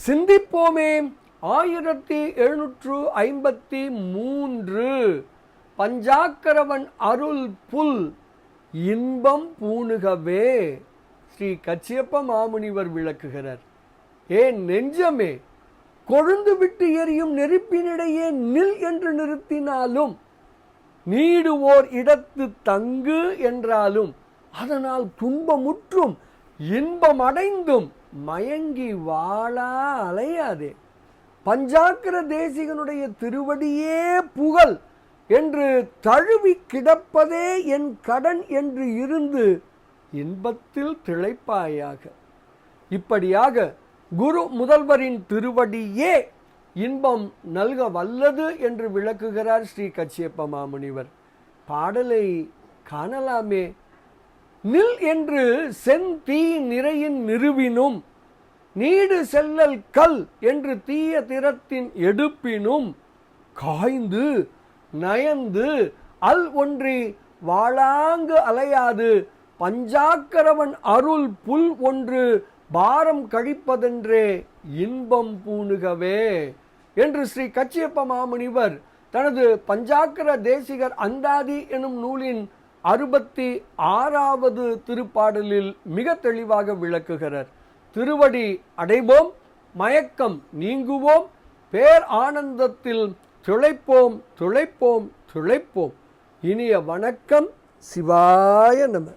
சிந்திப்போமே. 1753 பஞ்சாக்கரவன் அருள் புல் இன்பம் பூணுகவே ஸ்ரீ கச்சியப்ப மாமுனிவர் விளக்குகிறார். ஏன் நெஞ்சமே, கொழுந்து விட்டு எரியும் நெருப்பினிடையே நில் என்று நிறுத்தினாலும், நீடுவோர் இடத்து தங்கு என்றாலும், அதனால் துன்பமுற்றும் இன்பம் அடைந்தும் மயங்கி வாழா அலையாதே. பஞ்சாக்கர தேசிகனுடைய திருவடியே புகழ் என்று தழுவி கிடப்பதே என் கடன் என்று இருந்து இன்பத்தில் திளைப்பாயாக. இப்படியாக குரு முதல்வரின் திருவடியே இன்பம் நல்க வல்லது என்று விளக்குகிறார் ஸ்ரீ கச்சியப்ப மாமுனிவர். பாடலை காணலாமே. நில் என்று செந்தீ நிறையின் நிறுவினும், நீடு செல்லல் கல் என்று தீய திறத்தின் எடுப்பினும், காய்ந்து நயந்து அல் ஒன்றி வாழாங்கு அலையாது பஞ்சாக்கரவன் அருள் புல் ஒன்று பாரம் கழிப்பதென்றே இன்பம் பூணுகவே என்று ஸ்ரீ கச்சியப்ப மாமுனிவர் தனது பஞ்சாக்கர தேசிகர் அந்தாதி எனும் நூலின் 66வது திருப்பாடலில் மிக தெளிவாக விளக்குகிறார். திருவடி அடைவோம், மயக்கம் நீங்குவோம், பேர் ஆனந்தத்தில் திளைப்போம் திளைப்போம் திளைப்போம். இனிய வணக்கம். சிவாய நம.